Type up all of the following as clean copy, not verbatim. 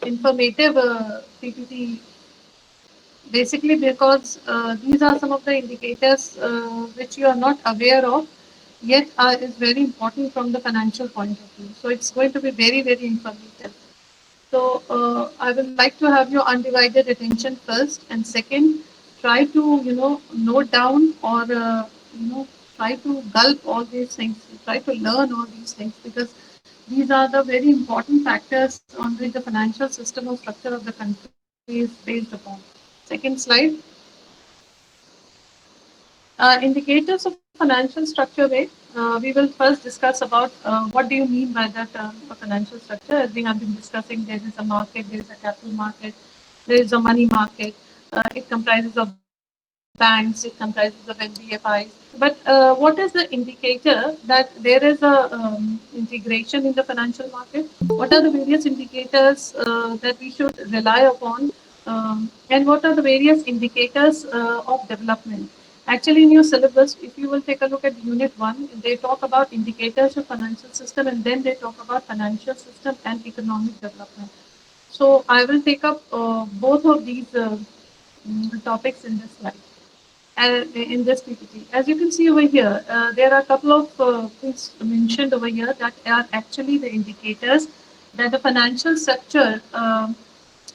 informative PPT, basically because these are some of the indicators which you are not aware of, yet is very important from the financial point of view. So it's going to be very, very informative. So I would like to have your undivided attention first, and second, try to note down or try to gulp all these things. Try to learn all these things because these are the very important factors on which the financial system or structure of the country is based upon. Second slide. Indicators of financial structure way. We will first discuss about what do you mean by the term of financial structure. As we have been discussing, there is a market, there is a capital market, there is a money market. It comprises of banks, it comprises of NBFIs. But what is the indicator that there is a integration in the financial market? What are the various indicators that we should rely upon? And what are the various indicators of development? Actually, in your syllabus, if you will take a look at Unit 1, they talk about indicators of financial system and then they talk about financial system and economic development. So I will take up both of these topics in this slide and in this PPT. As you can see over here, there are a couple of things mentioned over here that are actually the indicators that the financial structure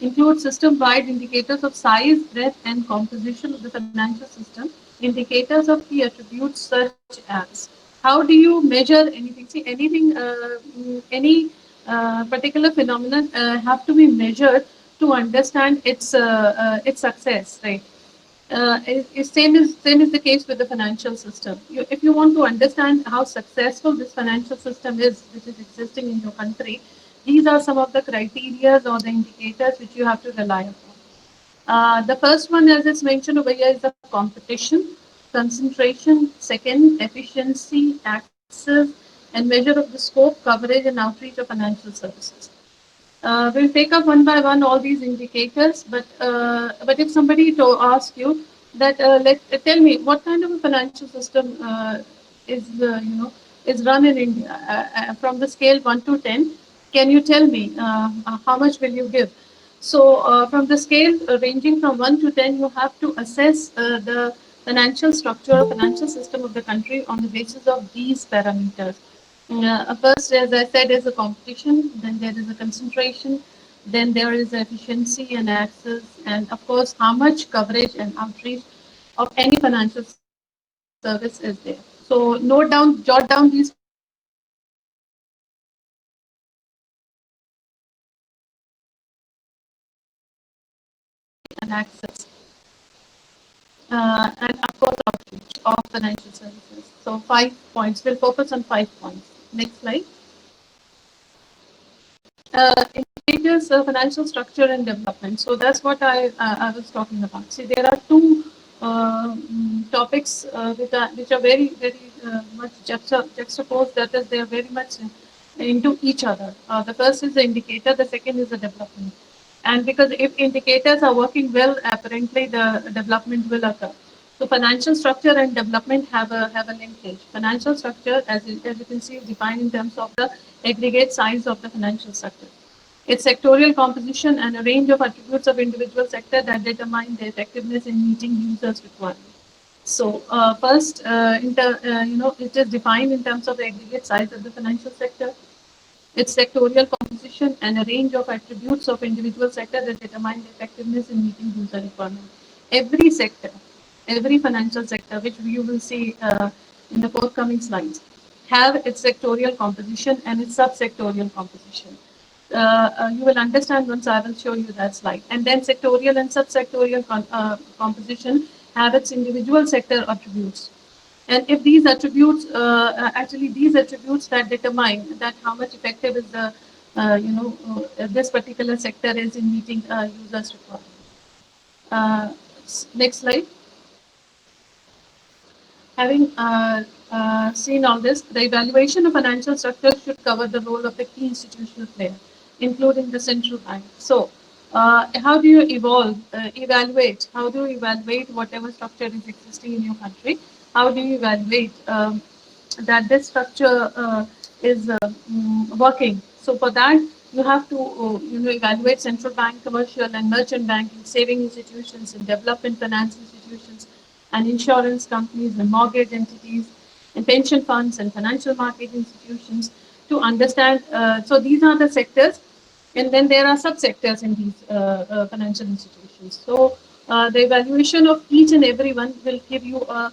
includes system-wide indicators of size, breadth, and composition of the financial system, indicators of key attributes such as how do you measure anything? See, anything, any particular phenomenon have to be measured to understand its success, right? Same is the case with the financial system. If you want to understand how successful this financial system is, which is existing in your country, these are some of the criteria or the indicators which you have to rely upon. The first one, as it's mentioned over here, is the competition, concentration. Second, efficiency, access, and measure of the scope, coverage, and outreach of financial services. We'll take up one by one all these indicators, but if somebody to ask you that tell me what kind of a financial system is is run in India from the scale 1 to 10, can you tell me how much will you give? So from the scale ranging from 1 to 10, you have to assess the financial structure, financial system of the country on the basis of these parameters. First, as I said, is a competition, then there is a concentration, then there is efficiency and access, and of course, how much coverage and outreach of any financial service is there. So note down, jot down these parameters and efficiency and access, and of course, outreach of financial services. So 5 points. We'll focus on 5 points. Next slide. Indicators of financial structure and development. So that's what I was talking about. See, there are two topics which are very very much juxtaposed. That is, they are very much into each other. The first is the indicator. The second is the development. And because if indicators are working well, apparently the development will occur. So financial structure and development have a linkage. Financial structure, as you can see, is defined in terms of the aggregate size of the financial sector, its sectorial composition, and a range of attributes of individual sector that determine the effectiveness in meeting users' requirements. So first, it is defined in terms of the aggregate size of the financial sector, its sectorial composition, and a range of attributes of individual sector that determine the effectiveness in meeting user requirements. Every sector, every financial sector, which you will see in the forthcoming slides, have its sectorial composition and its subsectorial composition. You will understand once I will show you that slide. And then sectorial and subsectorial composition have its individual sector attributes. And if these attributes, actually these attributes that determine that how much effective is the, this particular sector is in meeting users' requirements. Next slide. Having seen all this, the evaluation of financial structure should cover the role of the key institutional player, including the central bank. So, how do you evaluate? How do you evaluate whatever structure is existing in your country? How do you evaluate that this structure is working? So, for that, You have to evaluate central bank, commercial and merchant banking, saving institutions and development finance institutions and insurance companies and mortgage entities and pension funds and financial market institutions to understand. So these are the sectors, and then there are subsectors in these financial institutions. So the evaluation of each and every one will give you a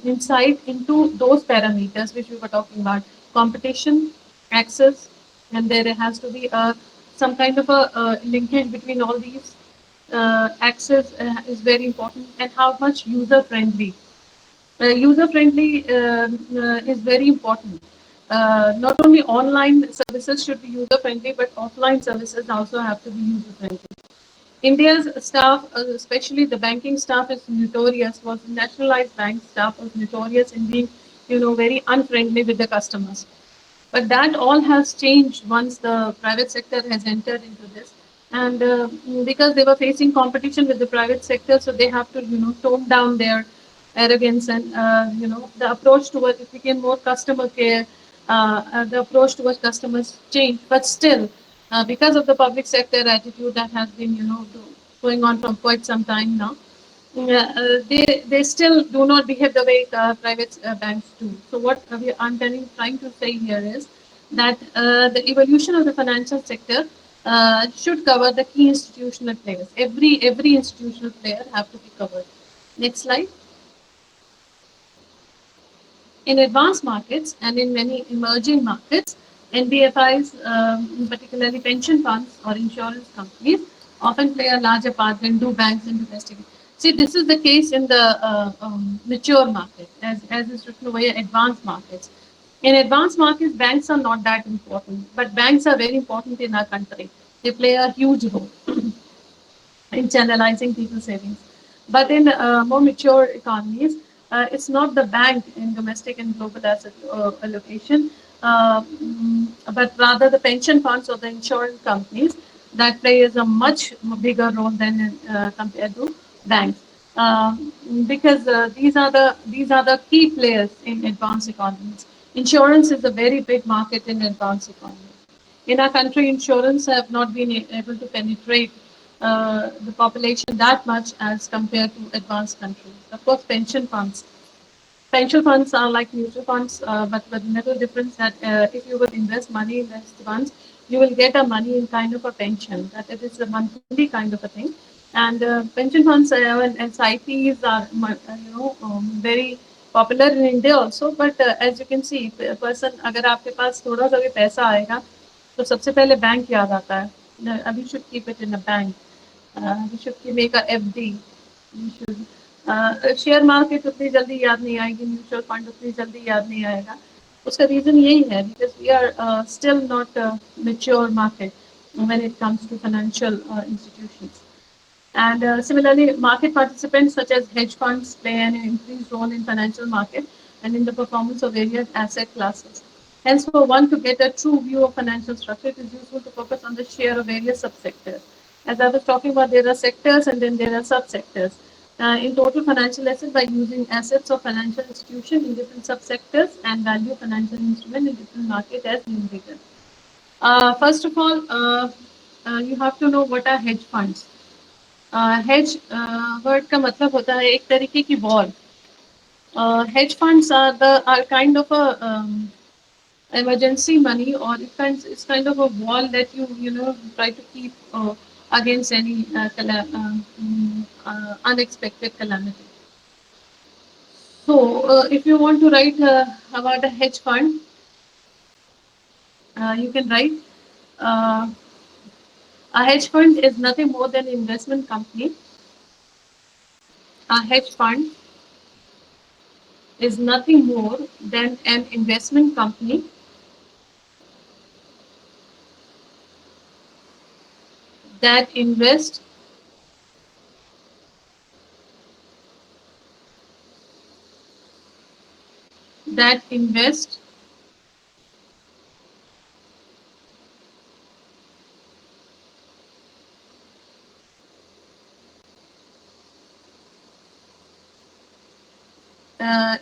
insight into those parameters which we were talking about: competition, access, and there has to be some kind of a linkage between all these. Access is very important, and how much user friendly. User friendly is very important. Not only online services should be user friendly, but offline services also have to be user friendly. India's staff, especially the banking staff, is notorious. Was nationalized bank staff was notorious in being, very unfriendly with the customers. But that all has changed once the private sector has entered into this, and because they were facing competition with the private sector, so they have to, tone down their arrogance, and the approach towards it became more customer care. The approach towards customers changed, but still, because of the public sector attitude that has been, going on from quite some time now, yeah, they still do not behave the way private banks do. So what I'm trying to say here is that the evolution of the financial sector should cover the key institutional players. Every institutional player have to be covered. Next slide. In advanced markets and in many emerging markets, NBFIs, particularly pension funds or insurance companies, often play a larger part than do banks in domestic. See, this is the case in the mature market, as is written over here, advanced markets. In advanced markets, banks are not that important, but banks are very important in our country. They play a huge role in channelizing people's savings. But in more mature economies, it's not the bank in domestic and global asset allocation, but rather the pension funds or the insurance companies that plays a much bigger role than compared to banks. Because these are the key players in advanced economies. Insurance is a very big market in advanced economies. In our country, insurance have not been able to penetrate the population that much as compared to advanced countries. Of course, pension funds. Pension funds are like mutual funds, but with the little difference that if you will invest money in these funds, you will get a money in kind of a pension. That it is a monthly kind of a thing. And pension funds and SIPs are, very popular in India also. But as you can see, a person, अगर आपके पास थोड़ा सा भी पैसा आएगा, तो सबसे पहले बैंक याद आता है. We should keep it in a bank. We should make a FD. We should share market उतनी जल्दी याद नहीं आएगी, म्यूचुअल फंड उतनी जल्दी याद नहीं आएगा. उसका रीजन यही है, because we are still not mature market when it comes to financial institutions. And similarly, market participants such as hedge funds play an increased role in financial market and in the performance of various asset classes. Hence, for one to get a true view of financial structure, it is useful to focus on the share of various subsectors. As I was talking about, there are sectors and then there are subsectors. In total financial assets, by using assets of financial institution in different subsectors and value financial instrument in different market as numerator. First of all, you have to know what are hedge funds. Hedge word का मतलब होता है एक तरीके की wall. Hedge funds are kind of a emergency money, or it's kind of a wall that you try to keep against any unexpected calamity. So if you want to write about a hedge fund, you can write uh, a hedge fund is nothing more than an investment company. A hedge fund is nothing more than an investment company that invest that invest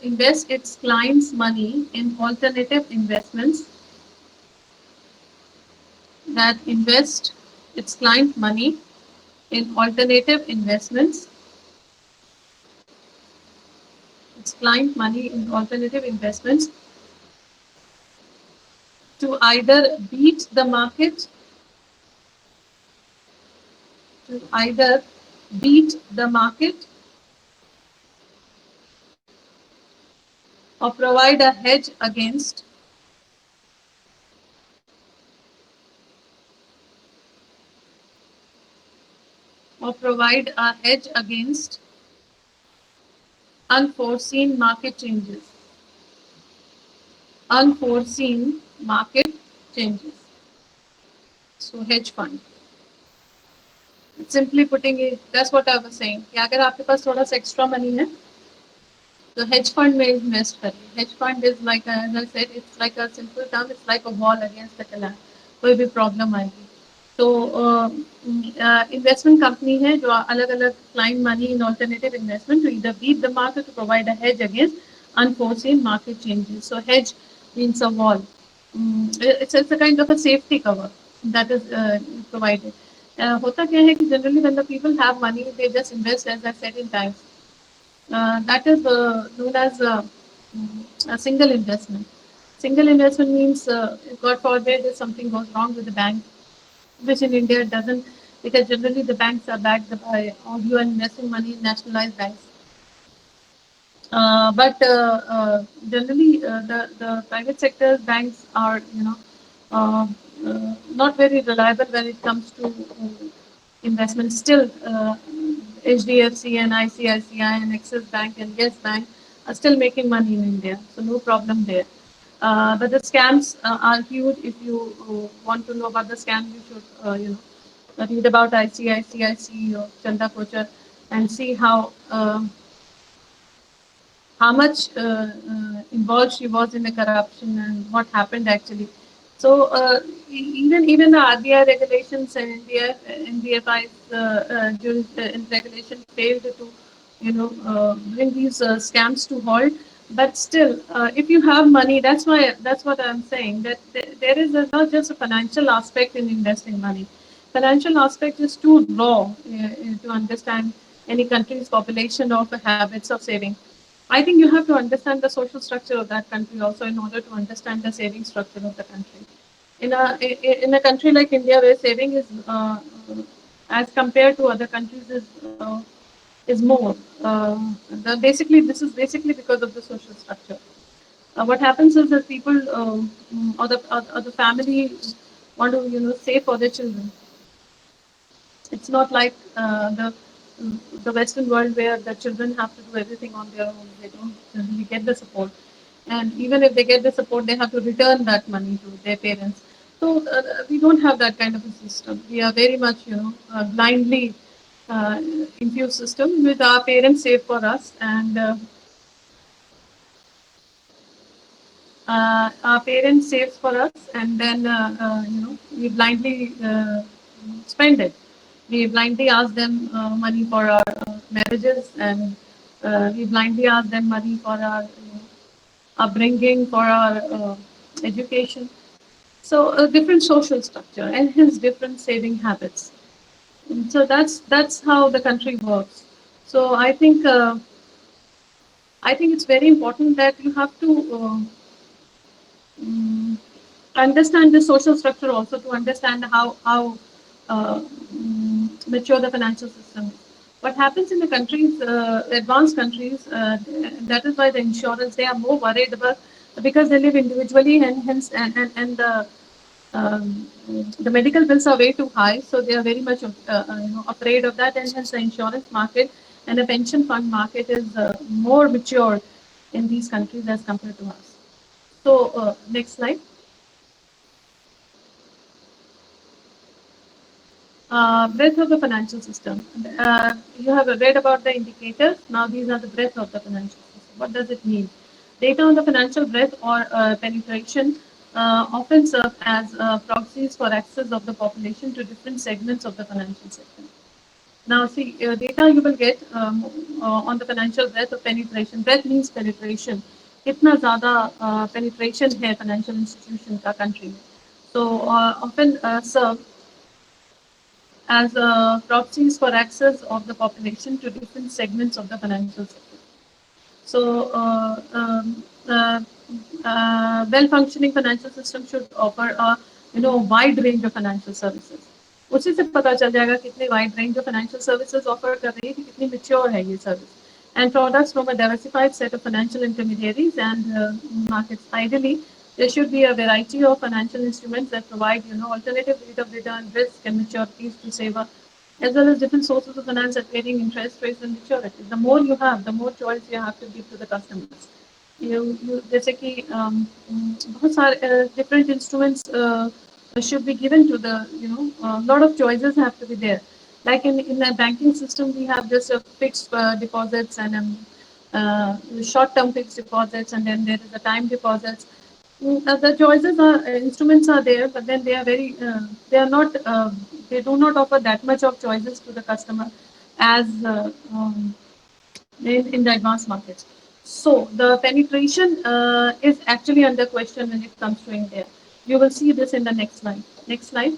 invest its clients' money in alternative investments that invest its client money in alternative investments, its client money in alternative investments to either beat the market, to either beat the market or provide a hedge against unforeseen market changes. Unforeseen market changes. So hedge fund. Simply putting it, that's what I was saying. कि अगर आपके पास थोड़ा सा extra money है, तो hedge fund में invest करिए. Hedge fund is like, as I said, it's like a simple term. It's like a wall against the collapse. कोई भी problem आएगी. तो investment company है जो अलग-अलग client money in alternative investment to either beat the market to provide a hedge against unforeseen market changes. So hedge means a wall. It's a kind of a safety cover that is provided. होता क्या है कि generally when the people have money, they just invest, as I said, in times. That is known as a single investment. Single investment means, God forbid, if something goes wrong with the bank, which in India doesn't, because generally the banks are backed by, or you are investing money in nationalized banks. But generally, the private sector banks are, not very reliable when it comes to investment. Still, HDFC and ICICI and Axis Bank and Yes Bank are still making money in India, so no problem there. But the scams are huge. If you want to know about the scams, you should, read about ICICI CEO Chanda Kochar and see how much involved she was in the corruption and what happened actually. So even the RBI regulations and NBFI's regulation failed to bring these scams to halt. But still, if you have money, that's what I'm saying. That there is not just a financial aspect in investing money. Financial aspect is too raw to understand any country's population or habits of saving. I think you have to understand the social structure of that country also in order to understand the saving structure of the country. In a country like India, where saving is as compared to other countries is more. Basically, this is basically because of the social structure. What happens is that people or the family want to save for their children. It's not like the Western world where the children have to do everything on their own. They don't really get the support, and even if they get the support, they have to return that money to their parents. So we don't have that kind of a system. We are very much blindly infused system with our parents save for us, and our parents saves for us, and then we blindly spend it. We blindly ask them money for our marriages, and we blindly ask them money for our upbringing, for our education. So a different social structure, and hence different saving habits. And so that's how the country works. So I think it's very important that you have to mm, understand the social structure also to understand how mature the financial system is. What happens in the countries, advanced countries, that is why the insurance, they are more worried about, because they live individually, and hence and the medical bills are way too high, so they are very much afraid of that, and hence the insurance market and the pension fund market is more mature in these countries as compared to us. So next slide. Breadth of the financial system. You have read about the indicators. Now these are the breadth of the financial system. What does it mean? Data on the financial breadth or penetration often serve as proxies for access of the population to different segments of the financial system. Now, see, data you will get on the financial breadth of penetration. Breadth means penetration. कितना ज़्यादा penetration है financial institution का country में. So often serve as proxies for access of the population to different segments of the financial sector. So, well-functioning financial system should offer a wide range of financial services. उसी से पता चल जाएगा कितने wide range of financial services offer कर रही है कि कितनी mature है ये service. And products from a diversified set of financial intermediaries and markets. Ideally, there should be a variety of financial instruments that provide alternative rate of return, risk, and maturities to saver, as well as different sources of finance at varying interest rates and maturity. The more you have, the more choice you have to give to the customers. जैसे कि बहुत सारे different instruments should be given to the lot of choices have to be there. Like in the banking system, we have just a fixed deposits and short-term fixed deposits, and then there is the time deposits. The choices are instruments are there, but then they are very they are not they do not offer that much of choices to the customer as in the advanced markets. So the penetration is actually under question when it comes to India. You will see this in the next slide. Next slide.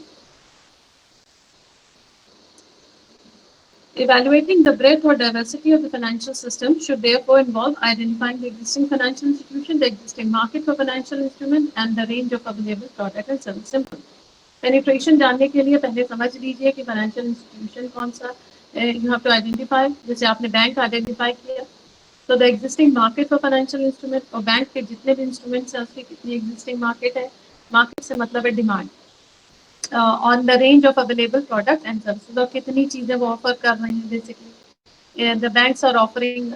Evaluating the breadth or diversity of the financial system should therefore involve identifying the existing financial institution, the existing market for financial instruments, and the range of available product and service. Simple. Penetration जानने के लिए पहले समझ लीजिए कि financial institution कौन सा you have to identify. जैसे आपने बैंक identify किया, so the existing market for financial instrument और बैंक के जितने भी instruments हैं उसकी कितनी existing market है. Market से मतलब है demand. On the range of available products and services और कितनी चीजें वो offer कर रहे हैं basically. The banks are offering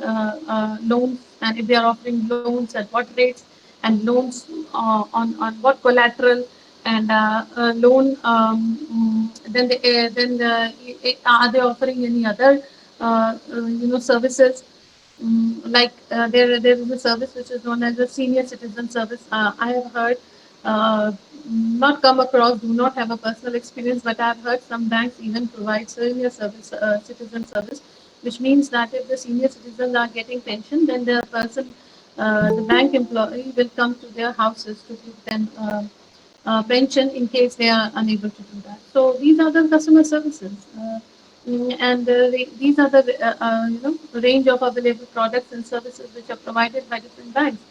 loans, and if they are offering loans at what rates, and loans on what collateral, and loan then are they offering any other services, like there is a service which is known as a senior citizen service. I have heard, not come across, do not have a personal experience, but I have heard some banks even provide senior service, citizen service, which means that if the senior citizens are getting pension, then the person, the bank employee will come to their houses to give them pension in case they are unable to do that. So these are the customer services. And these are the range of available products and services which are provided by different banks.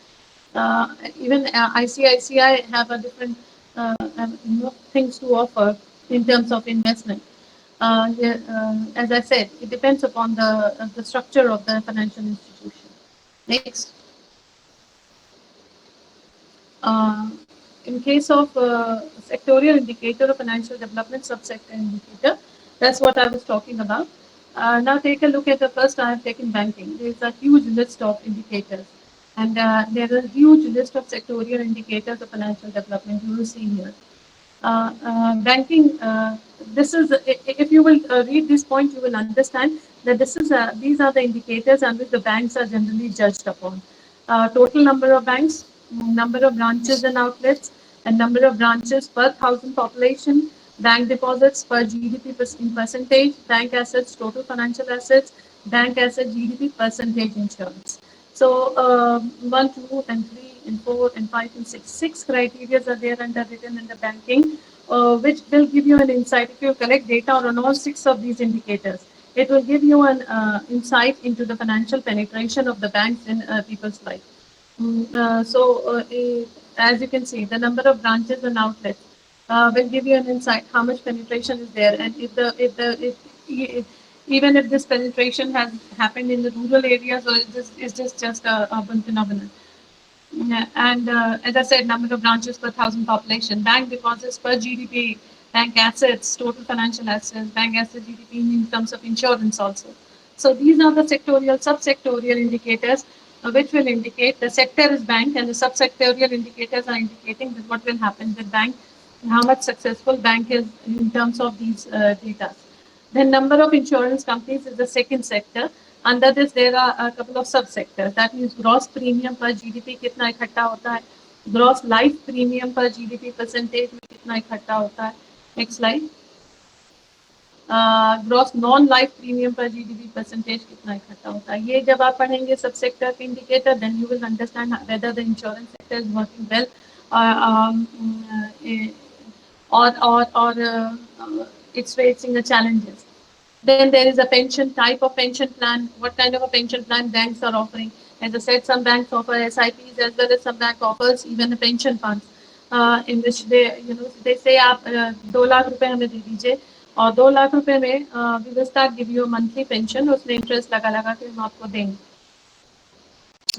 Even ICICI have a different things to offer in terms of investment. As I said, it depends upon the structure of the financial institution. Next. In case of sectorial indicator of financial development, subsector indicator, that's what I was talking about. Now take a look at the first. I have taken banking. There is a huge list of indicators, and there is a huge list of sectorial indicators of financial development. You will see here. Banking. This is if you will read this point, you will understand that these are the indicators on which the banks are generally judged upon. Total number of banks, number of branches and outlets, and number of branches per thousand population, bank deposits per GDP in percentage, bank assets, total financial assets, bank asset GDP percentage insurance. So 1, 2, and 3, and 4, and 5, and 6. 6 criteria are there underwritten in the banking, which will give you an insight. If you collect data on all 6 of these indicators, it will give you an insight into the financial penetration of the banks in people's life. As you can see, the number of branches and outlets will give you an insight how much penetration is there, and if even if this penetration has happened in the rural areas, or is this just a urban phenomenon. Yeah, and as I said, number of branches per thousand population, bank deposits per GDP, bank assets, total financial assets, bank asset GDP in terms of insurance also. So these are the sectorial, subsectorial indicators which will indicate the sector is bank, and the subsectorial indicators are indicating that what will happen with bank, how much successful bank is in terms of these data. The number of insurance companies is the second sector. Under this, there are a couple of subsectors. That means gross premium per GDP कितना इकट्ठा होता है, gross life premium per GDP percentage में कितना इकट्ठा होता है. Next slide. Gross non-life premium per GDP percentage कितना इकट्ठा होता है. ये जब आप पढ़ेंगे subsector के indicator, then you will understand whether the insurance sector is working well or it's facing the challenges. Then there is a pension type of pension plan. What kind of a pension plan banks are offering? As I said, some banks offer SIPs as well as some bank offers even the pension funds, in which they say आप 2 लाख रुपए हमें दे दीजिए और 2 लाख रुपए में we will start give you a monthly pension, उसमें interest लगा लगा के हम आपको देंगे.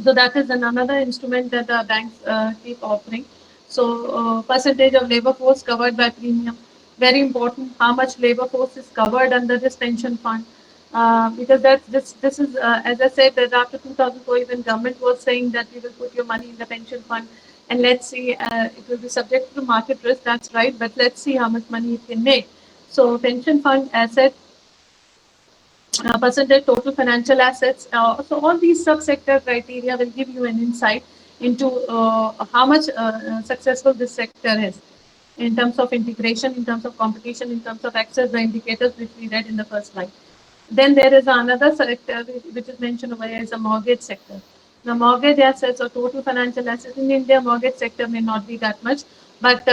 So that is another instrument that the banks keep offering. So percentage of labor force covered by premium, very important. How much labor force is covered under this pension fund? Because this is as I said that after 2004, even government was saying that we will put your money in the pension fund, and let's see, it will be subject to market risk. That's right, but let's see how much money it can make. So pension fund asset, percentage total financial assets. So all these subsector criteria will give you an insight into how much successful this sector is in terms of integration, in terms of competition, in terms of access, the indicators which we read in the first slide. Then there is another sector which is mentioned over here is the mortgage sector. The mortgage assets or total financial assets in India, mortgage sector may not be that much, but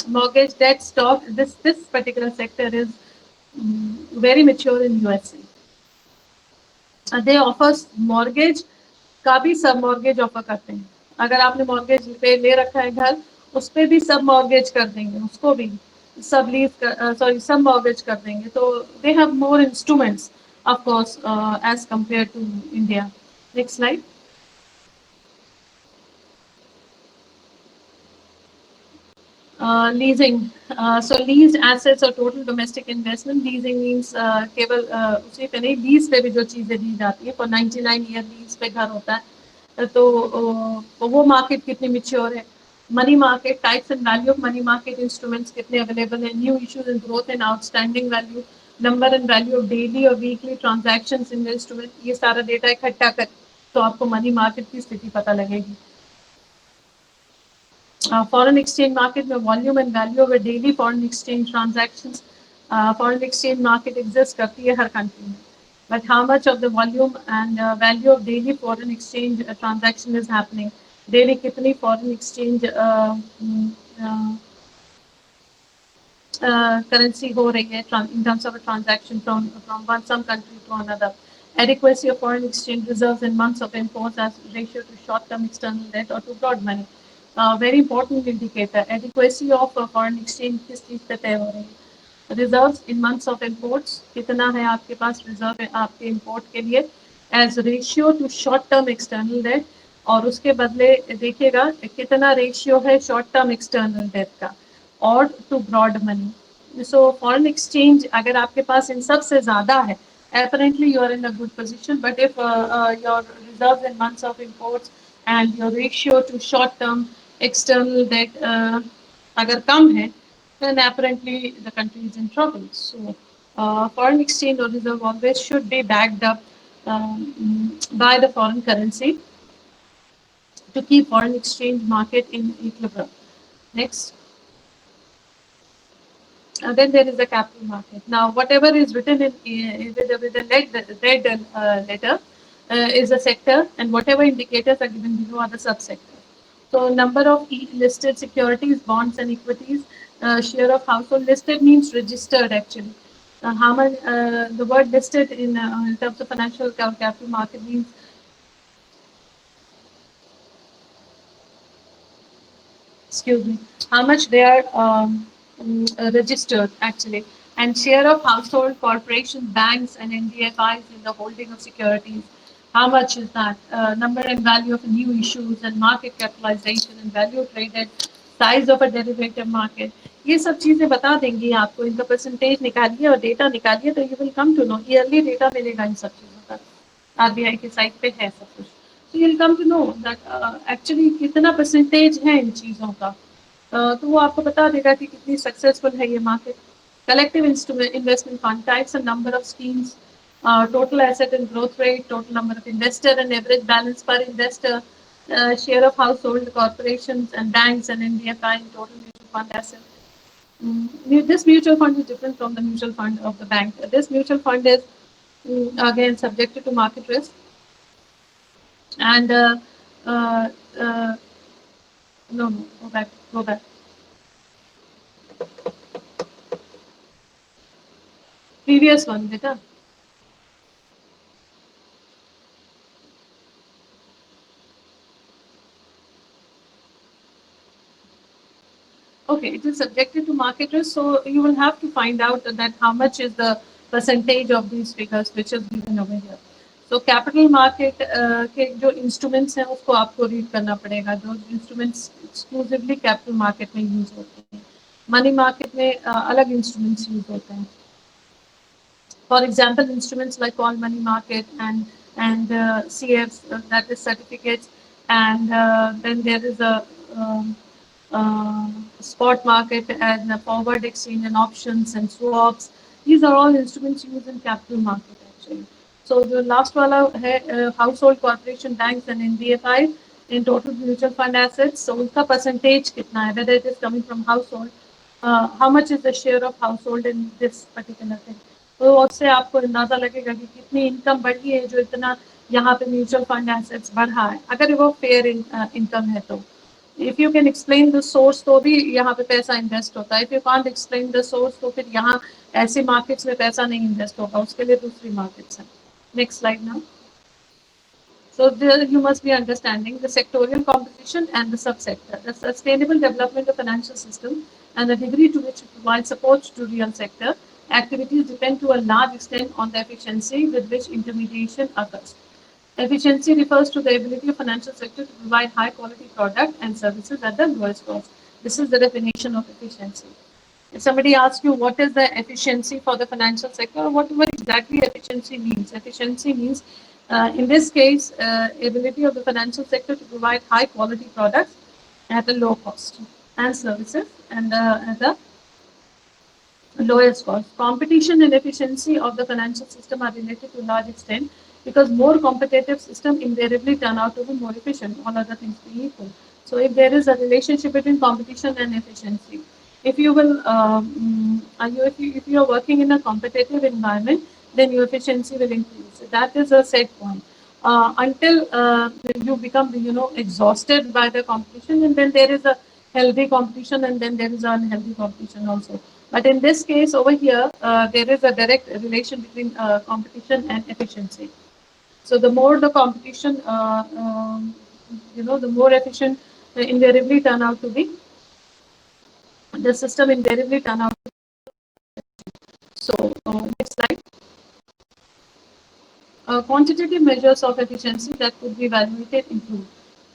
mortgage debt stock, this particular sector is very mature in USA. They offer mortgage का भी सब mortgage offer करते हैं. अगर आपने mortgage पे ले रखा है घर, उस पे भी सब मॉर्गेज कर देंगे, उसको भी सब लीज सॉरी सब मॉर्गेज कर देंगे. तो they have more instruments of course as compare to India. Next slide. Leasing. So leased assets or total domestic investment. Leasing means केवल उसी पे नहीं, लीज पे भी जो चीजें दी जाती है. For 99 ईयर लीज पे घर होता है, तो वो मार्केट कितनी मिच्योर है. Money market types and value of money market instruments कितने अवेलेबल है. New issues in growth and outstanding value, number and value of daily और weekly transaction in the instrument. ये सारा डेटा इकट्ठा कर तो आपको मनी मार्केट की स्थिति पता लगेगी. Foreign exchange market में volume and value of daily foreign exchange transactions. Foreign exchange market exists करती है हर country में, but how much of the volume and value of daily foreign exchange transaction is happening? Daily कितनी foreign exchange currency हो रही है in terms of a transaction from one some country to another. Adequacy of foreign exchange reserves in months of imports as ratio to short-term external debt or to broad money. Very important indicator. Adequacy of foreign exchange किस चीज पे तय हो रही है. Reserves in months of imports, कितना है आपके पास reserve आपके import के लिए as ratio to short-term external debt, और उसके बदले देखिएगा कितना ratio है short-term external debt का और to broad money. So foreign exchange अगर आपके पास इन सब से ज्यादा है, apparently you are in a good position, but if your reserves in months of imports and your ratio to short term external debt अगर कम है, then apparently the country is in trouble. So foreign exchange or reserve always should be backed up by the foreign currency to keep foreign exchange market in equilibrium. Next. Then there is the capital market. Now, whatever is written with the red letter is a sector, and whatever indicators are given below are the subsectors. So, number of listed securities, bonds, and equities. Share of household. Listed means registered actually. How much the word listed in terms of financial capital market means excuse me, how much they are registered actually, and share of household, corporations, banks, and NBFIs in the holding of securities. How much is that? Number and value of new issues and market capitalization and value traded, size of a derivative market. ये सब चीजें बता देंगी आपको. इनका percentage निकालिए और data निकालिए तो you will come to know. Yearly data मिलेगा इन सब चीजों का. आरबीआई की साइट पे है सब कुछ. So you'll come to know that actually कितना परसेंटेज है इन चीज़ों का. तो वो आपको बता देगा कि कितनी सक्सेसफुल है ये market. Collective investment fund types and number of schemes, total asset and growth rate, total number of investor and average balance per investor, share of household, corporations and banks and NBFI in total mutual fund asset. This mutual fund is different from the mutual fund of the bank. This mutual fund is again subjected to market risk. And no, go back. Previous one, beta. Okay, it is subjected to market risk, so you will have to find out that how much is the percentage of these figures which is given over here. So capital market के जो instruments हैं उसको आपको read करना पड़ेगा. जो instruments exclusively capital market में use होते हैं. Money market में अलग instruments use होते हैं. For example, instruments like call money market and CFs, that is certificates, and then there is a spot market and a forward exchange and options and swaps. These are all instruments used in capital market actually. So the last wala hai household corporation banks and NBFI in total mutual fund assets. So unka percentage kitna hai, whether it is coming from household, how much is the share of household in this particular thing. तो उससे आपको अंदाजा लगेगा कि कितनी income बढ़ी है जो इतना यहाँ पे म्यूचुअल फंड एसेट्स बढ़ा है, अगर वो फेयर इनकम है तो. If you can explain the source तो भी यहाँ पे पैसा इन्वेस्ट होता है. If you can't explain the source तो फिर यहाँ ऐसे मार्केट्स में पैसा नहीं इन्वेस्ट होगा, उसके लिए दूसरी मार्केट्स हैं. Next slide now. So there you must be understanding the sectorial competition and the subsector, the sustainable development of financial system and the degree to which it provides support to real sector activities depend to a large extent on the efficiency with which intermediation occurs. Efficiency refers to the ability of financial sector to provide high quality product and services at the lowest cost. This is the definition of efficiency. If somebody asks you what is the efficiency for the financial sector, whatever exactly efficiency means. Efficiency means, in this case, ability of the financial sector to provide high quality products at a low cost and services and at a lowest cost. Competition and efficiency of the financial system are related to a large extent because more competitive system invariably turn out to be more efficient, all other things being equal. So if there is a relationship between competition and efficiency, if you will, if you are working in a competitive environment, then your efficiency will increase. So that is a set point. Until you become, exhausted by the competition, and then there is a healthy competition, and then there is an unhealthy competition also. But in this case over here, there is a direct relation between competition and efficiency. So the more the competition, the more efficient invariably turn out to be. The system invariably turn out. So next slide. Quantitative measures of efficiency that could be evaluated include.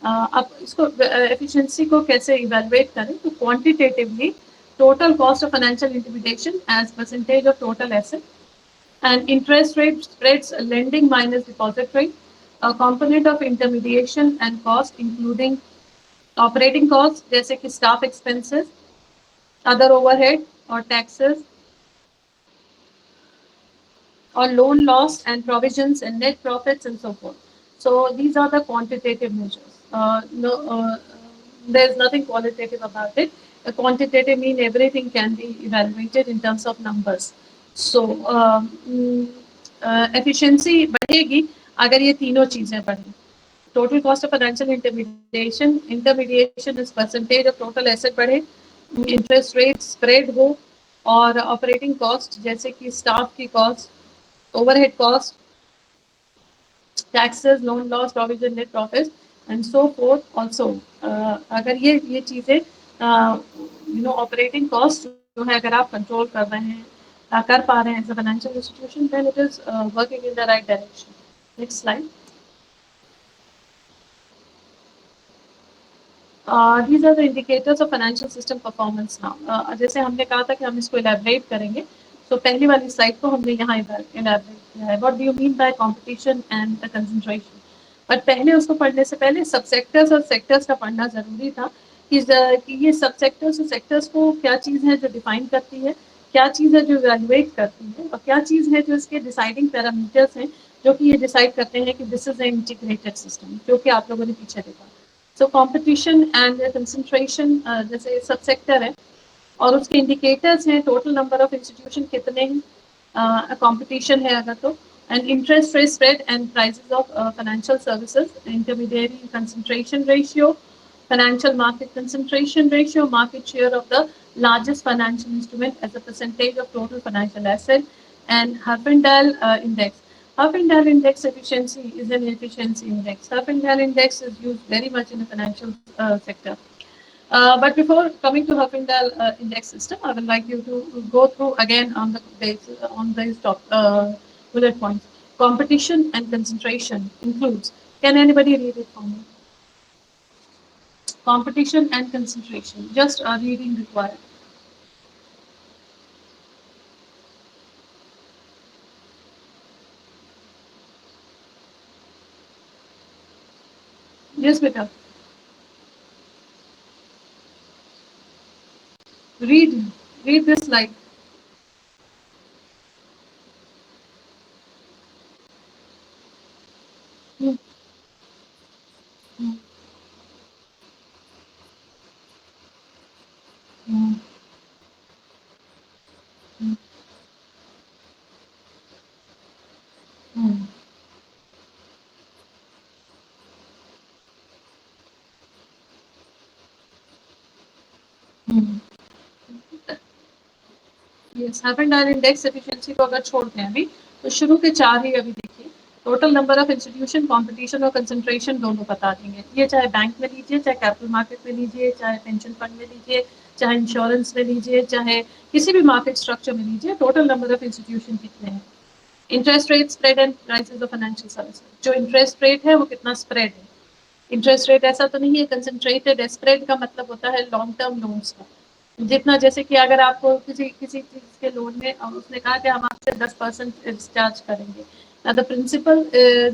अब इसको efficiency को कैसे evaluate करें तो quantitatively total cost of financial intermediation as percentage of total asset and interest rate spreads lending minus deposit rate, a component of intermediation and cost including operating costs जैसे कि staff expenses, other overhead or taxes, or loan loss and provisions and net profits and so forth. So these are the quantitative measures. There's nothing qualitative about it. A quantitative mean everything can be evaluated in terms of numbers. So efficiency बढ़ेगी अगर ये तीनों चीजें बढ़ें. Total cost of financial intermediation is percentage of total asset बढ़े, interest rate spread हो, और operating cost जैसे कि staff की cost, overhead cost, taxes, loan loss, provision, net profits, and so forth. Also, अगर ये चीजें operating cost जो है अगर आप control कर रहे हैं, कर पा रहे हैं as a financial institution, then it is working in the right direction. Next slide. These are the indicators of financial system performance now. जैसे हमने कहा था कि हम इसको elaborate करेंगे. So पहली वाली slide को हमने यहाँ elaborate किया है. What do you mean by competition and the concentration? But पहले उसको पढ़ने से पहले subsectors और sectors का पढ़ना जरूरी था कि ये subsectors और sectors को क्या चीज़ है जो define करती है, क्या चीज़ है जो evaluate करती है, और क्या चीज़ है जो इसके deciding parameters हैं जो कि ये decide करते हैं कि this is an integrated system, जो कि आप लोगों ने पीछे देखा. So competition and concentration जैसे subsector है और उसके indicators हैं total number of institution कितने हैं, competition है अगर तो, and interest rate spread and prices of financial services, intermediary concentration ratio, financial market concentration ratio, market share of the largest financial instrument as a percentage of total financial asset, and Herfindahl index. Herfindahl index efficiency is an efficiency index. Herfindahl index is used very much in the financial sector. But before coming to Herfindahl index system, I would like you to go through again on the on these top bullet points. Competition and concentration includes. Can anybody read it for me? Competition and concentration. Just a reading required. Yes, beta. Read. Read this slide. Hmm, hmm, hmm, hmm, hmm, hmm. Yes Herfindahl index efficiency को अगर छोड़ते हैं अभी तो शुरू के चार ही अभी देखिए total number of institution competition और कंसंट्रेशन दोनों बता देंगे ये चाहे बैंक में लीजिए चाहे कैपिटल मार्केट में लीजिए चाहे पेंशन फंड में लीजिए चाहे इंश्योरेंस में लीजिए चाहे किसी भी मार्केट स्ट्रक्चर में लीजिए टोटल नंबर ऑफ इंस्टीट्यूशन कितने हैं interest rate spread and prices of financial services जो इंटरेस्ट रेट है वो कितना स्प्रेड है इंटरेस्ट रेट ऐसा तो नहीं है कंसंट्रेटेड है स्प्रेड का मतलब होता है लॉन्ग टर्म लोन्स का जितना जैसे कि अगर आपको किसी किसी चीज के लोन में उसने कहा कि हम आपसे 10% चार्ज करेंगे द प्रिंसिपल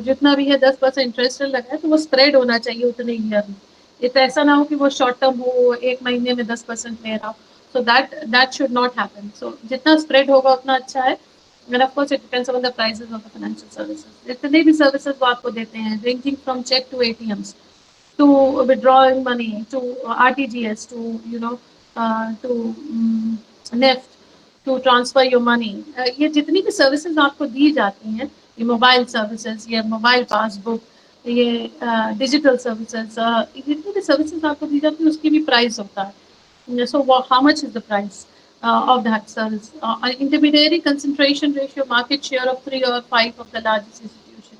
जितना भी है 10% इंटरेस्ट लगा है तो वो स्प्रेड होना चाहिए उतने ईयर में ये तो ऐसा ना हो कि वो शॉर्ट टर्म हो एक महीने में 10% ले रहा हो so that should not happen so जितना स्प्रेड होगा उतना अच्छा है and of course it depends on the prices of the financial services जितने भी services वो आपको देते हैं ranging from check to ATMs to withdrawing money, to RTGS, to to NEFT, to transfer your money. ये जितनी भी सर्विसेज आपको दी जाती हैं, ये मोबाइल सर्विसेज, ये मोबाइल पासबुक, ये डिजिटल सर्विसेज, जितनी भी सर्विसेज आपको दी जाती है उसकी भी प्राइस होता है. So how much is the price of that service? Intermediary concentration ratio, market share of 3 or 5 of the largest institution.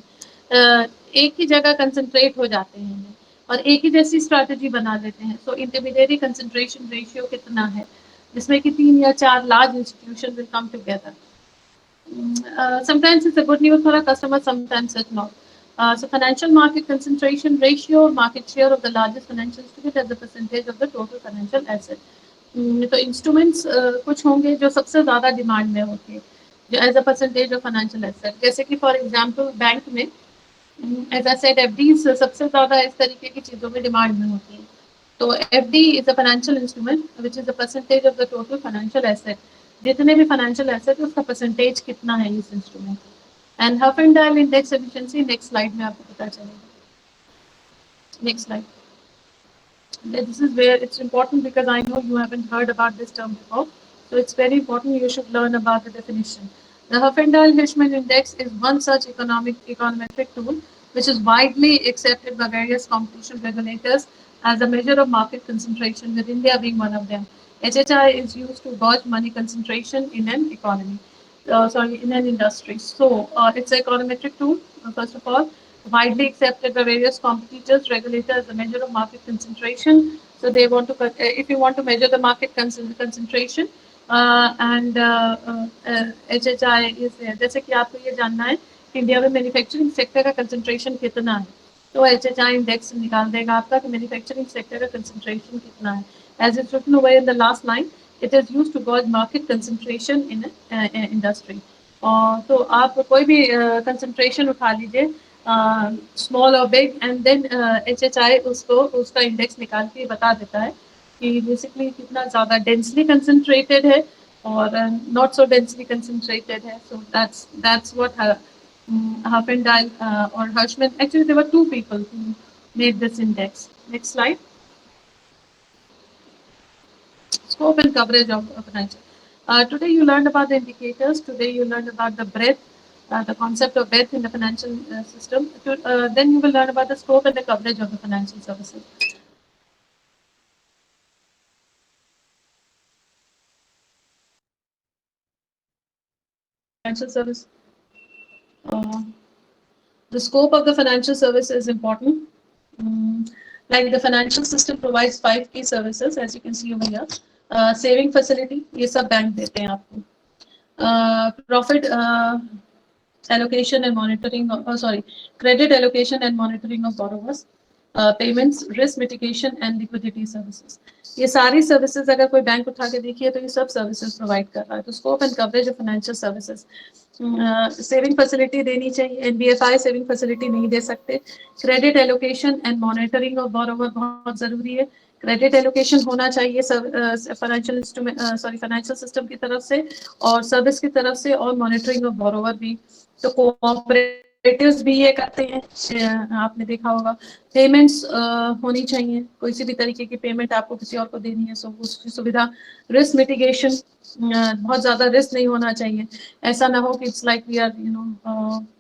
एक ही जगह कंसंट्रेट हो जाते हैं और एक ही जैसी स्ट्रैटेजी बना लेते हैं सो इंटरमीडिएरी कंसंट्रेशन रेशियो कितना है जिसमें कि 3 या 4 large institution will come together sometimes it's a good news for a customer sometimes it's not so financial market concentration ratio market share of the largest financial institute as a percentage of the total financial asset तो instruments कुछ होंगे जो सबसे ज़्यादा demand में होते हैं जो as a percentage of financial asset जैसे कि फॉर एग्जांपल बैंक में एज आई सेड एफडीज सबसे ज़्यादा इस तरीके की चीज़ों में डिमांड में होती है तो FD is a financial instrument which is a percentage of the total financial asset जितने भी फाइनेंशियल एसेट है उसका परसेंटेज कितना है इस instrument and Herfindahl index efficiency next slide में आपको पता चलेगा next slide this is where it's important because I know you haven't heard about this term before. So it's very important you should learn about the definition. The Herfindahl-Hirschman Index is one such econometric tool which is widely accepted by various competition regulators as a measure of market concentration, with India being one of them. HHI is used to gauge money concentration in an economy. In an industry. So it's an econometric tool, first of all, widely accepted by various competitors, regulators as a measure of market concentration. So they want to, if you want to measure the market concentration, and HHI is there. जैसे कि आपको ये जानना है कि India में manufacturing sector का concentration कितना है तो HHI इंडेक्स निकाल देगा आपका कि मैन्युफैक्चरिंग सेक्टर का कंसंट्रेशन कितना है as it's written over in the last line it is used to gauge market concentration in industry. तो आप कोई भी concentration उठा लीजिए स्मॉल और बिग एंड देन HHI उसको उसका इंडेक्स निकाल के बता देता है कि बेसिकली कितना ज़्यादा डेंसली कंसंट्रेटेड है और नॉट सो डेंसली कंसंट्रेटेड है सो that's what Herfindahl or Hirschman. Actually, there were two people who made this index. Next slide. Scope and coverage of financial. Today you learned about the indicators. Today you learned about the breadth, the concept of breadth in the financial system. Then you will learn about the scope and the coverage of the financial services. financial service. The scope of the financial service is important. Like the financial system provides 5 key services, as you can see over here. Saving facility, ये सब bank देते हैं आपको. Profit allocation and monitoring, credit allocation and monitoring of borrowers. Payments, risk mitigation and liquidity services. ये सारी services अगर कोई bank उठा के देखिए तो ये सब सर्विसेज प्रोवाइड कर रहा है. तो scope and coverage of financial services. Saving facility देनी चाहिए, एनबीएफआई सेविंग फैसिलिटी नहीं दे सकते. Credit allocation and monitoring of borrower बहुत जरूरी है. क्रेडिट एलोकेशन होना चाहिए फाइनेंशियल इंस्ट्रूमेंट फाइनेंशियल सिस्टम की तरफ से और सर्विस की तरफ से, और मॉनिटरिंग ऑफ बोरोवर भी. तो कोऑपरेटिव्स भी ये करते हैं, आपने देखा होगा. पेमेंट्स होनी चाहिए, कोई सी भी तरीके की पेमेंट आपको किसी और को देनी है, सो उसकी सुविधा. रिस्क मिटिगेशन, बहुत ज्यादा रिस्क नहीं होना चाहिए. ऐसा ना हो कि it's like we are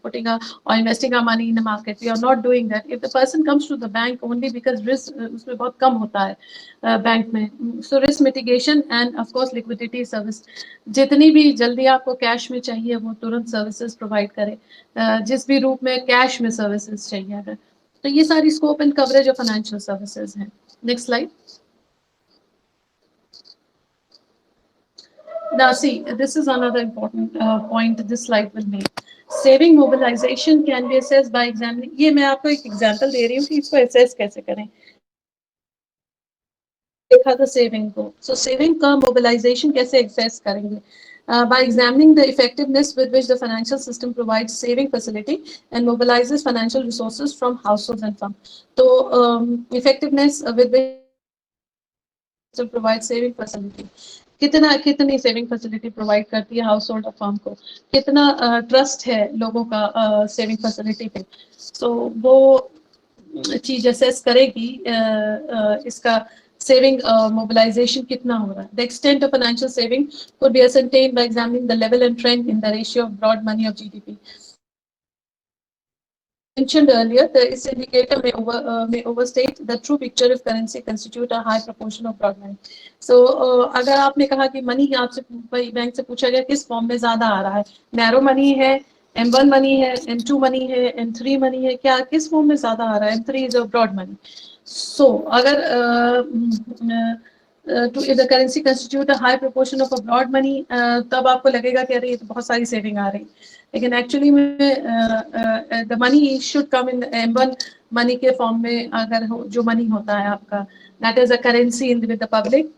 putting और investing our money in the market. We are not doing that. If the person comes to the bank only because risk उसमें बहुत कम होता है बैंक में. So risk mitigation and of course liquidity service. जितनी भी जल्दी आपको कैश में चाहिए वो तुरंत सर्विसेज प्रोवाइड करे, जिस भी रूप में कैश में सर्विसेज चाहिए अगर. तो ये सारी scope and coverage of financial services हैं. Next slide. Now see, this is another important point this slide will make. Saving mobilization can be assessed by examining. ये मैं आपको एक एग्जांपल दे रही हूँ कि इसको assess कैसे करें. देखा था सेविंग को, so saving का mobilization कैसे assess करेंगे? By examining the effectiveness with which the financial system provides saving facility and mobilizes financial resources from households and firms. तो effectiveness with which to provide saving facility, कितनी saving facility provide करती है house hold और firm को, कितना trust है लोगों का सेविंग फैसिलिटी पे. सो वो चीज असेस करेगी इसका saving mobilization कितना हो रहा है. The extent of financial saving could be ascertained by examining the level and trend in the ratio of broad money of GDP. Mentioned earlier, this indicator may overstate the true picture if currency constitute a high proportion of broad money. So अगर आपने कहा कि money आपसे bank से पूछा गया किस form में ज्यादा आ रहा है, नैरो मनी है, M1 मनी है, M2 मनी है, M3 मनी है, क्या किस फॉर्म में ज्यादा आ रहा है? M3 is a broad money. So अगर if the currency constitute a high proportion of a broad money, तब आपको लगेगा कि अरे ये तो बहुत सारी सेविंग आ रही. लेकिन एक्चुअली में the money should come in M1 money के फॉर्म में. अगर जो मनी होता है आपका, that is a currency in with the public,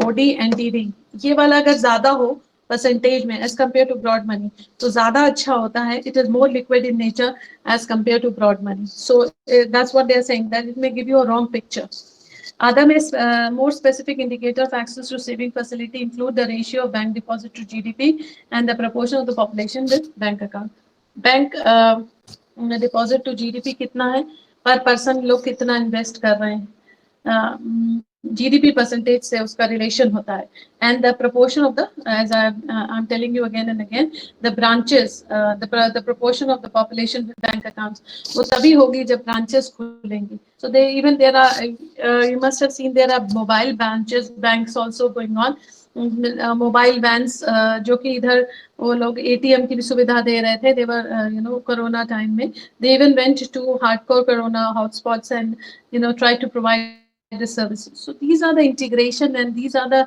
OD and DD, ये वाला अगर ज्यादा हो परसेंटेज में as compare to broad money तो ज्यादा अच्छा होता है. It is more liquid in nature as compare to broad money. So that's what they are saying, that it may give you a wrong picture. Other more specific indicator of access to saving facility include the ratio of bank deposit to GDP and the proportion of the population with bank account. Bank deposit to GDP कितना है, per person लोग कितना invest कर रहे हैं, GDP percentage से उसका relation होता है. And the proportion of the, as I'm telling you again and again, the branches, the proportion of the population with bank accounts, वो तभी होगी जब branches खुलेंगी. So there are, you must have seen there are mobile branches, banks also going on. Mobile vans जो कि इधर वो लोग ATM की भी सुविधा दे रहे थे. they were कोरोना टाइम में they even went to hardcore corona hotspots and try to provide the services. So these are the integration and these are the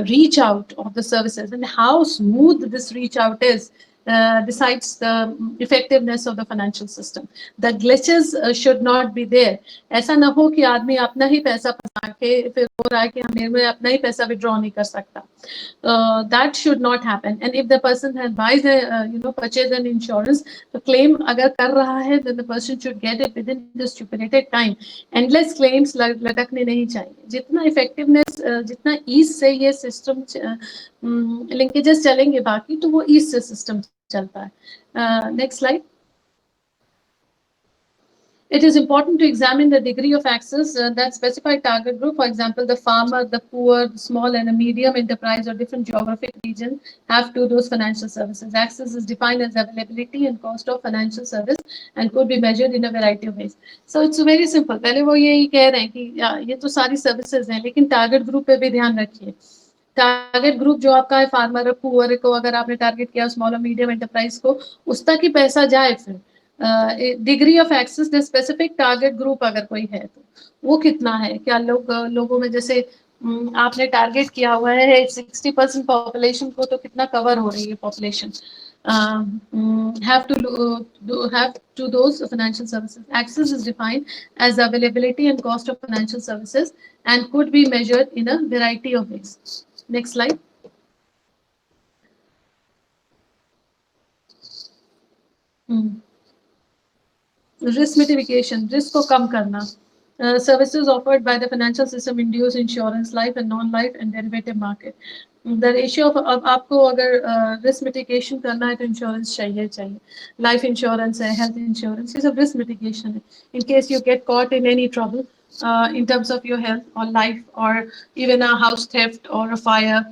reach out of the services, and how smooth this reach out is decides the effectiveness of the financial system. The glitches should not be there. ऐसा ना हो कि आदमी अपना ही पैसा फंसा के फिर हो रहा है कि हमें अपना ही पैसा विड्रॉ नहीं कर सकता. That should not happen. And if the person has buys purchase an insurance, तो claim अगर कर रहा है then the person should get it within the stipulated time. Endless claims लटकने नहीं चाहिए. जितना effectiveness, जितना ease से ये system linkages चलेंगे बाकी, तो वो ease से system चलता है. Next slide. It is important to examine the degree of access that specified target group, for example, the farmer, the poor, the small and a medium enterprise or different geographic region have to those financial services. Access is defined as availability and cost of financial service and could be measured in a variety of ways. So it's very simple. पहले वो यही कह रहे हैं कि ये तो सारी सर्विसेज हैं, लेकिन टारगेट ग्रुप पे भी ध्यान रखिए. टारगेट ग्रुप जो आपका है फार्मर पुअर को अगर आपने टारगेट किया स्मॉल और मीडियम एंटरप्राइज को उस तक ही पैसा जाए फिर degree of access the specific target group अगर कोई है तो वो कितना है क्या लोगों में जैसे आपने टारगेट किया हुआ है 60% पॉपुलेशन को तो कितना कवर हो रही है population have to those financial services. Access is defined as the availability and cost of financial services and could be measured in a variety of ways. Next slide. Risk mitigation, risk को कम करना. Services offered by the financial system induce insurance, life and non-life and derivative market. The ratio of अब आपको अगर risk mitigation करना है तो insurance चाहिए. Life insurance है, health insurance, ये सब risk mitigation है. In case you get caught in any trouble in terms of your health or life or even a house theft or a fire,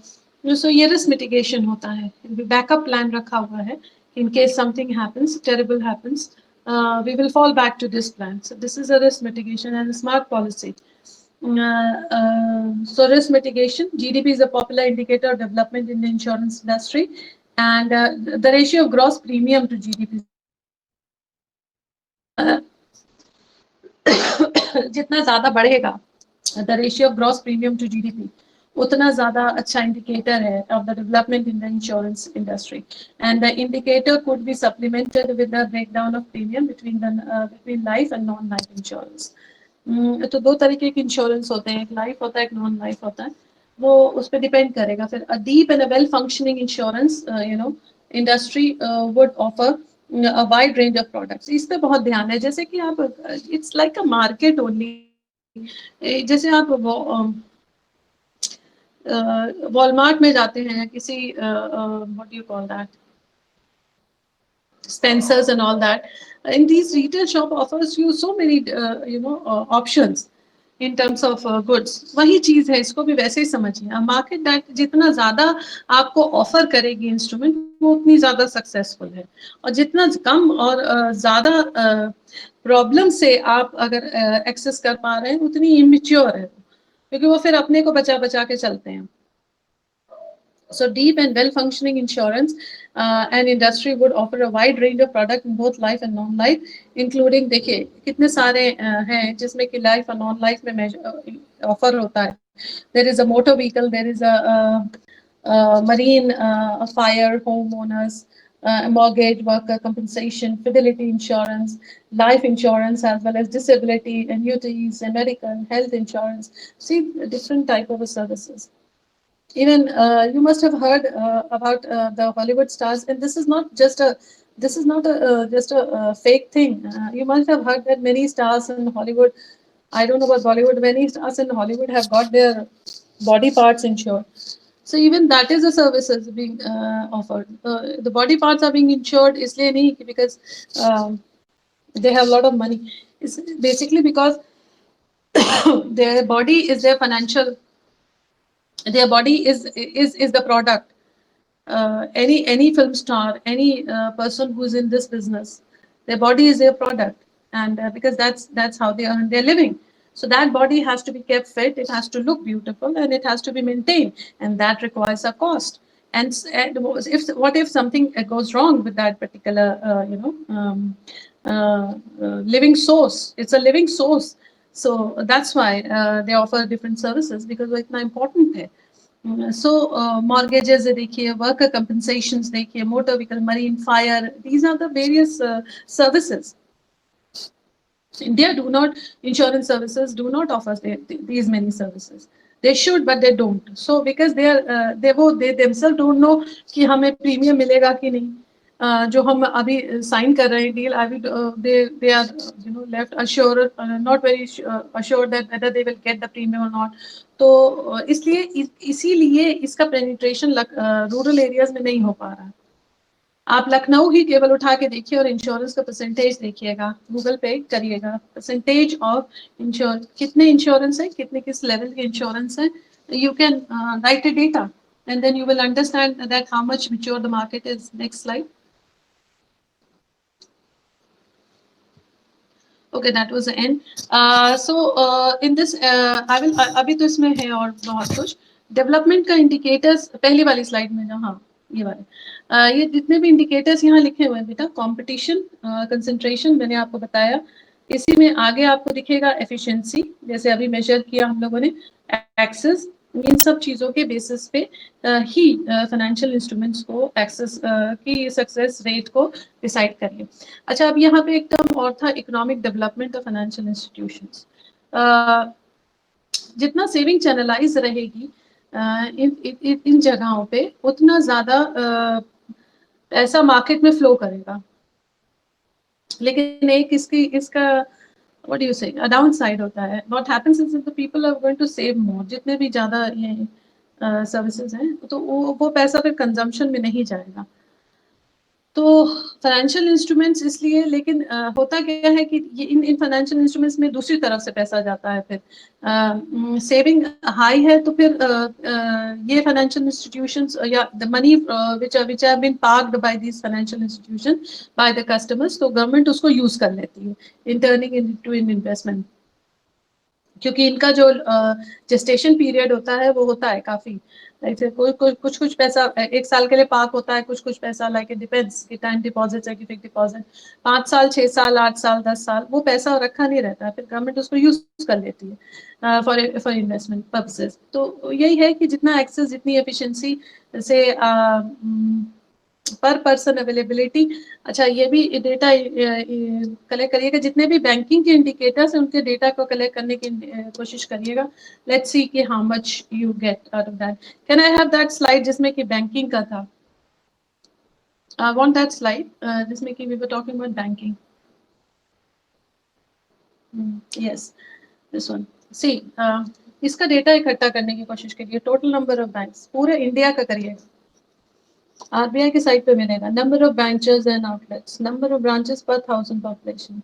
so ये risk mitigation होता है. Backup plan रखा हुआ है. In case something happens, terrible happens, we will fall back to this plan. So this is a risk mitigation and a smart policy. So risk mitigation, GDP is a popular indicator of development in the insurance industry, and the ratio of gross premium to GDP. जितना ज़्यादा बढ़ेगा, the ratio of gross premium to GDP, उतना ज़्यादा अच्छा indicator है of the development in the insurance industry. And the indicator could be supplemented with the breakdown of premium between life and non-life insurance. तो दो तरीके के insurance होते हैं, एक लाइफ होता है, एक नॉन लाइफ होता है. वो उस पर डिपेंड करेगा. फिर a deep and a well functioning insurance industry would offer a wide range of products. इस पे बहुत ध्यान है. जैसे कि आप it's like a market only. जैसे आप वॉलमार्ट में जाते हैं, किसी what do you call that, Spencers and all that. In these retail shop offers you so many options in terms of goods. वही चीज है, इसको भी वैसे ही समझिए. मार्केट दैट जितना ज्यादा आपको ऑफर करेगी इंस्ट्रूमेंट वो उतनी ज्यादा सक्सेसफुल है, और जितना कम और ज्यादा प्रॉब्लम से आप अगर एक्सेस कर पा रहे हैं उतनी इमेच्योर है, क्योंकि वो फिर अपने को बचा बचा के चलते हैं. So deep and well-functioning insurance and industry would offer a wide range of product in both life and non-life, including देखिए कितने सारे हैं जिसमें कि life और non-life में offer होता है. There is a motor vehicle, there is a marine, a fire, homeowners, mortgage, worker compensation, fidelity insurance, life insurance, as well as disability, annuities, medical, health insurance. See, different type of services. Even you must have heard about the Hollywood stars, and this is not just a just a fake thing. You must have heard that many stars in Hollywood, I don't know about Bollywood, many stars in Hollywood have got their body parts insured. So even that is a services being offered. The body parts are being insured isliye nahi because they have a lot of money. It's basically because their body is their financial, their body is the product. Any film star, any person who's in this business, their body is their product, and because that's how they earn their living. So that body has to be kept fit, it has to look beautiful, and it has to be maintained, and that requires a cost. And if something goes wrong with that particular living source, it's a living source. So that's why they offer different services, because it's important है. So mortgages देखिए, worker compensations देखिए, motor vehicle, marine, fire, these are the various services. India do not, insurance services do not offer these many services. They should, but they don't. So because they themselves don't know कि हमें premium मिलेगा कि नहीं. जो हम अभी sign कर रहे हैं डील, अभी they are left assured, not very assured that whether they will get the premium or not. तो इसीलिए इसका पेनिट्रेशन रूरल एरियाज में नहीं हो पा रहा. आप लखनऊ ही केवल उठा के देखिए और इंश्योरेंस का परसेंटेज देखिएगा, गूगल पे करिएगा, परसेंटेज ऑफ इंश्योरेंस, कितने इंश्योरेंस है, कितने किस लेवल के इंश्योरेंस है. You can write a data and then you will understand that how much mature the market is. Next slide. Okay, that was the end. So in this I will अभी तो इसमें है और बहुत कुछ, development का indicators पहली वाली स्लाइड में जो, हाँ ये वाले, ये जितने भी इंडिकेटर्स यहाँ लिखे हुए हैं बेटा, कंपटीशन, कंसंट्रेशन मैंने आपको बताया, इसी में आगे आपको दिखेगा एफिशिएंसी, जैसे अभी मेजर किया हम लोगों ने, एक्सेस, इन सब चीजों के बेसिस पे ही फाइनेंशियल इंस्ट्रूमेंट्स को एक्सेस की सक्सेस रेट को डिसाइड करिए। अच्छा, अब यहाँ पे एक टर्म और था, economic development of financial institutions. जितना सेविंग चैनलाइज रहेगी इन जगहों पे, उतना ज्यादा पैसा मार्केट में फ्लो करेगा। लेकिन एक इसका what do you say downside होता है, what happens is the people are going to save more, जितने भी ज्यादा ये सर्विसेज हैं, तो वो पैसा फिर कंजम्पशन में नहीं जाएगा। तो फाइनेंशियल इंस्ट्रूमेंट्स इसलिए, लेकिन होता क्या है कि ये इन फाइनेंशियल इंस्ट्रूमेंट्स में दूसरी तरफ से पैसा जाता है, फिर सेविंग हाई है तो फिर ये फाइनेंशियल इंस्टीट्यूशंस या the money which have been parked by these financial institution by the customers, तो गवर्नमेंट उसको यूज कर लेती है in turning into in investment, क्योंकि इनका जो जेस्टेशन पीरियड होता है वो होता है काफी, ऐसे कुछ पैसा एक साल के लिए पार्क होता है, कुछ पैसा लाइक इट डिपेंड्स कि टाइम डिपॉजिट है कि फिक्स डिपॉजिट, 5 साल 6 साल 8 साल 10 साल, वो पैसा रखा नहीं रहता है, फिर गवर्नमेंट उसको यूज कर लेती है फॉर इन्वेस्टमेंट पर्पसेस। तो यही है कि जितना एक्सेस, जितनी एफिशिएंसी से पर पर्सन अवेलेबिलिटी। अच्छा, ये भी डेटा कलेक्ट करिएगा, जितने भी बैंकिंग के इंडिकेटर्स हैं उनके डेटा को कलेक्ट करने की कोशिश करिएगा। लेट्स सी कि how much you get out of that. Can I have that slide जिसमें कि बैंकिंग का था? आई वांट दैट स्लाइड जिसमें कि we were talking about banking. Yes, this one. See, इसका डेटा इकट्ठा करने की कोशिश करिए, टोटल नंबर ऑफ बैंक्स पूरे इंडिया का करिएगा। आरबीआई की साइट पे मिलेगा, number of branches and outlets, number of branches per 1000 population,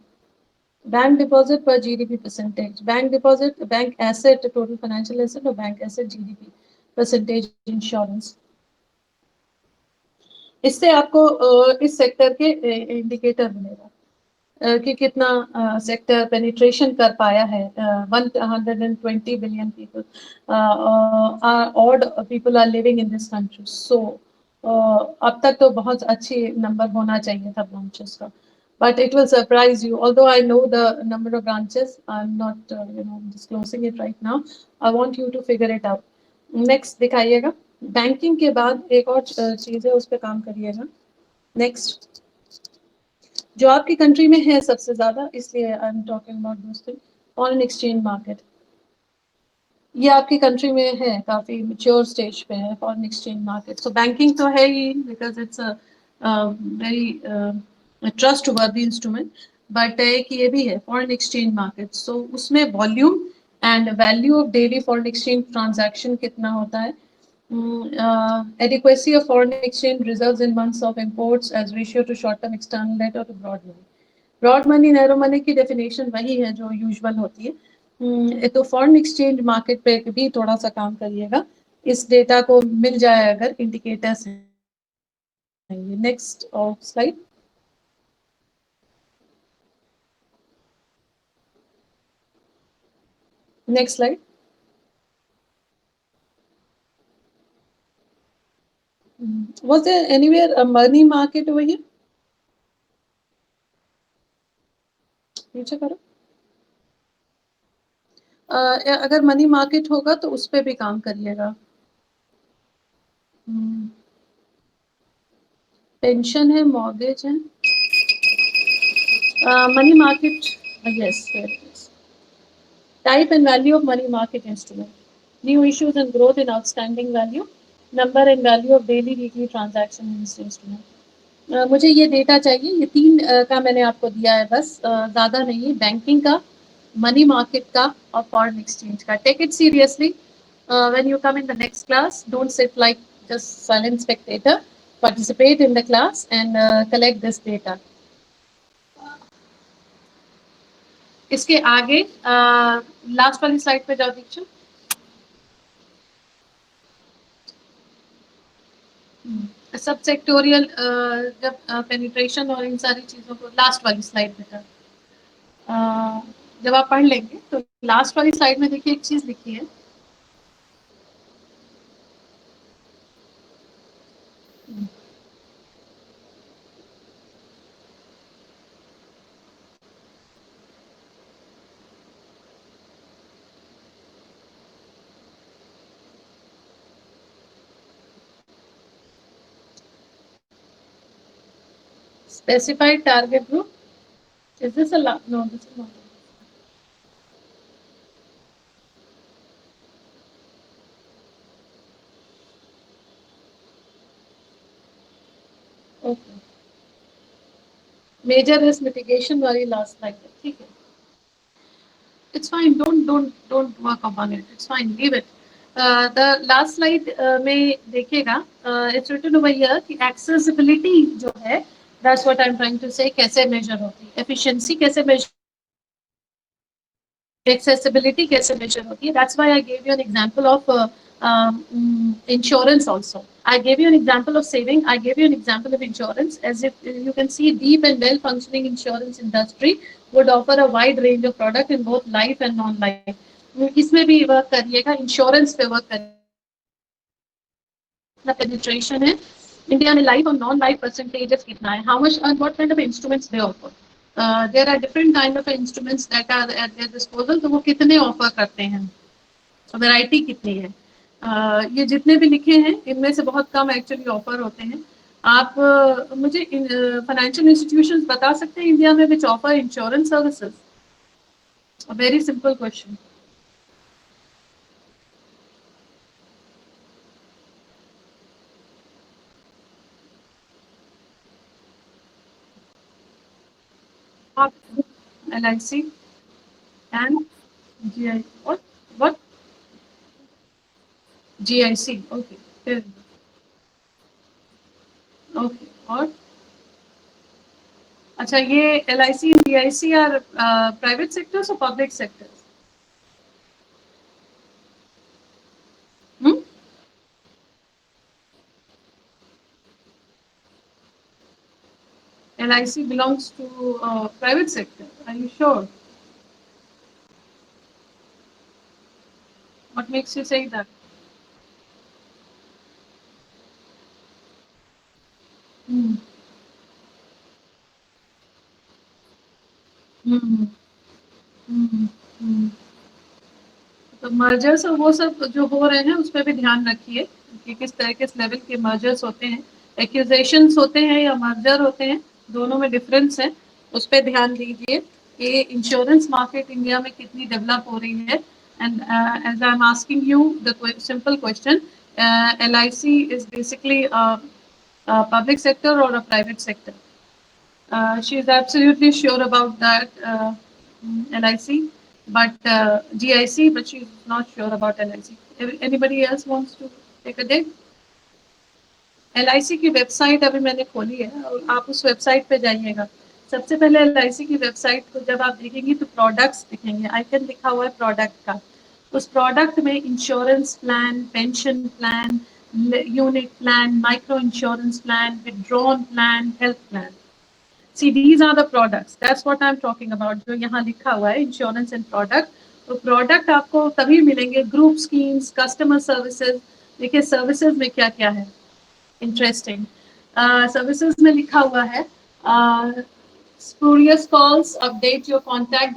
bank deposit per GDP percentage, bank deposit, bank asset, total financial asset और bank asset GDP percentage, insurance. इससे आपको इस सेक्टर के इंडिकेटर मिलेगा कि कितना सेक्टर पेनिट्रेशन कर पाया है। 120 billion people odd people are living in this country, so अब तक तो बहुत अच्छी नंबर होना चाहिए था ब्रांचेस का, but it will surprise you, although I know the number of branches, I'm not disclosing it right now. I want you to figure it out. Next दिखाइएगा, बैंकिंग के बाद एक और चीज है, उस पर काम करिएगा। नेक्स्ट, जो आपकी कंट्री में है सबसे ज्यादा, इसलिए I am talking about this thing, foreign exchange market. ये आपकी कंट्री में है, काफी मैच्योर स्टेज पे है foreign exchange market. So banking तो है ही, because it's a very trustworthy instrument, but एक ये भी है फॉरेन एक्सचेंज मार्केट। सो उसमें volume and value of daily foreign exchange transaction कितना होता है, adequacy of foreign exchange reserves in months of imports as ratio to short-term external debt or to broad money. Broad money, narrow money की definition वही है जो usual होती है। तो फॉरेन एक्सचेंज मार्केट पे भी थोड़ा सा काम करिएगा, इस डेटा को मिल जाए अगर इंडिकेटर्स हैं। Next slide. Next slide. Was there anywhere a money market over here? नीचे करो। अगर मनी मार्केट होगा तो उस पर भी काम करिएगा। पेंशन है, मॉर्गेज है, money market, yes, here it is. Type and value of money market instrument, new issues and growth in outstanding value, number and value of daily weekly transaction in this instrument. मुझे ये data चाहिए, ये तीन का मैंने आपको दिया है बस, ज़्यादा नहीं, बैंकिंग का, मनी मार्केट का और फॉरेन एक्सचेंज का। Take it seriously when you come in the next class, don't sit like just silent spectator, participate in the class and collect this data. इसके आगे लास्ट वाली स्लाइड पे जाओ दीक्षु। सब सेक्टोरियल जब पेनिट्रेशन और इन सारी चीजों को, लास्ट वाली स्लाइड पे था, जब आप पढ़ लेंगे तो लास्ट वाली स्लाइड में देखिए एक चीज लिखी है, Specified target group. Is this a no? This is not. Okay. Major risk mitigation वाली last slide है, ठीक है. It's fine. Don't work upon it. It's fine. Leave it. The last slide में देखिएगा. It's written over here कि accessibility जो है, that's what I'm trying to say. कैसे measure होती है? Efficiency कैसे measure? Accessibility कैसे measure होती है? That's why I gave you an example of insurance also. I gave you an example of saving. I gave you an example of insurance. As if you can see, deep and well-functioning insurance industry would offer a wide range of product in both life and non-life. इसमें भी work करिएगा, insurance पे work करिएगा. Penetration है India में, life और non life percentages कितना है, how much and what kind of instruments they offer. There are different kind of instruments that are at their disposal. तो वो कितने ऑफर करते हैं, वैरायटी कितनी है. ये जितने भी लिखे हैं इनमें से बहुत कम एक्चुअली ऑफर होते हैं. आप मुझे फाइनेंशियल इंस्टीट्यूशंस बता सकते हैं इंडिया में which offer insurance services? A very simple question. LIC and GI. What? GIC. Okay. Okay. और अच्छा, ये LIC and GIC are private sectors or public sectors? LIC belongs to private sector. Are you sure? What makes you say that? Hmm. Hmm. Hmm. Hmm. तो mergers और वो सब जो हो रहे हैं उस पर भी ध्यान रखिए कि किस तरह के लेवल के मर्जर्स होते हैं, एक्यूजेशंस होते हैं या मर्जर होते हैं, दोनों में डिफरेंस है. उस पर ध्यान दीजिए कि इंश्योरेंस मार्केट इंडिया में कितनी डेवलप हो रही है. And as I am asking you the simple question, LIC is basically public sector or a private sector? She is absolutely sure about that, LIC, but GIC, but she is not sure about LIC. Anybody else wants to take a dig? LIC की website अभी मैंने खोली है और आप उस website पे जाइएगा. सबसे पहले LIC की वेबसाइट को जब आप देखेंगे तो प्रोडक्ट्स दिखेंगे, आइकन लिखा हुआ है प्रोडक्ट का. उस प्रोडक्ट में insurance plan, pension plan, unit plan, micro insurance plan, withdrawn plan, health plan. See, these are the products. That's what I'm talking about. जो यहाँ लिखा हुआ है इंश्योरेंस एंड प्रोडक्ट. तो प्रोडक्ट आपको तभी मिलेंगे. Group schemes, customer services. देखिए सर्विसेज में क्या क्या है इंटरेस्टिंग. सर्विसेज में लिखा हुआ है spurious calls, update your contact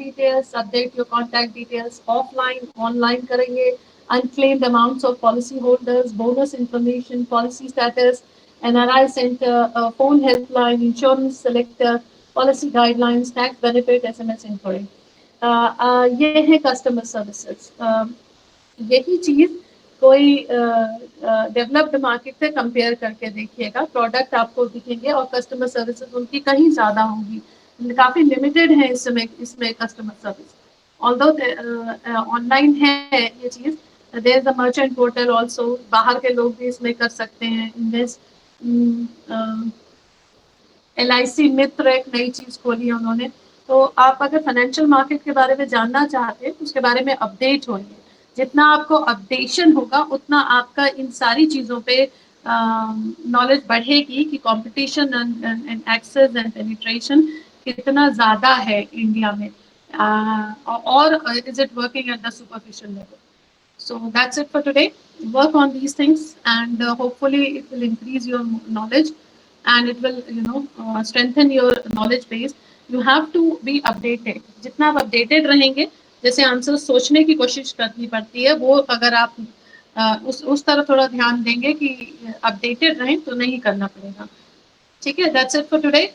details offline, online करेंगे. Unclaimed amounts of policy holders, bonus information, policy status, NRI center, phone helpline, insurance selector, policy guidelines, tax benefit, SMS inquiry. ये है customer services. यही चीज कोई developed market से compare करके देखिएगा. Product आपको दिखेंगे और कस्टमर सर्विसेज उनकी कहीं ज्यादा होंगी. काफी लिमिटेड है इसमें कस्टमर सर्विस. ऑल्दो ऑनलाइन है ये चीज. There is a merchant portal also. बाहर के लोग भी इसमें कर सकते हैं इन्वेस्ट. LIC मित्र एक नई चीज खोली है उन्होंने. तो आप अगर फाइनेंशियल मार्केट के बारे में जानना चाहते हैं तो उसके बारे में अपडेट होइए. जितना आपको अपडेशन होगा उतना आपका इन सारी चीजों पे नॉलेज बढ़ेगी कि competition and access and penetration कितना ज्यादा है इंडिया में, और is it working at the superficial level. So that's it for today. Work on these things and hopefully it will increase your knowledge and it will strengthen your knowledge base. You have to be updated. जितना आप updated रहेंगे, जैसे answer सोचने की कोशिश करनी पड़ती है, वो अगर आप उस तरफ थोड़ा ध्यान देंगे कि अपडेटेड रहें तो नहीं करना पड़ेगा. ठीक है, that's it for today.